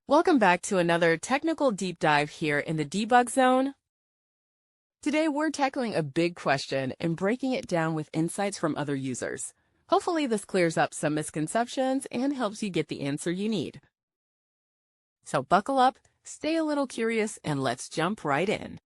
Welcome back to another technical deep dive here in the debug zone. Today we're tackling a big question and breaking it down with insights from other users. Hopefully this clears up some misconceptions and helps you get the answer you need. So buckle up, stay a little curious, and let's jump right in.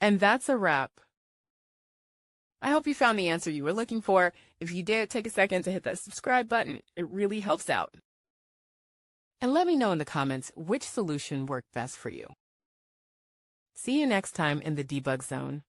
And that's a wrap. I hope you found the answer you were looking for. If you did, take a second to hit that subscribe button. It really helps out. And let me know in the comments which solution worked best for you. See you next time in the debug zone.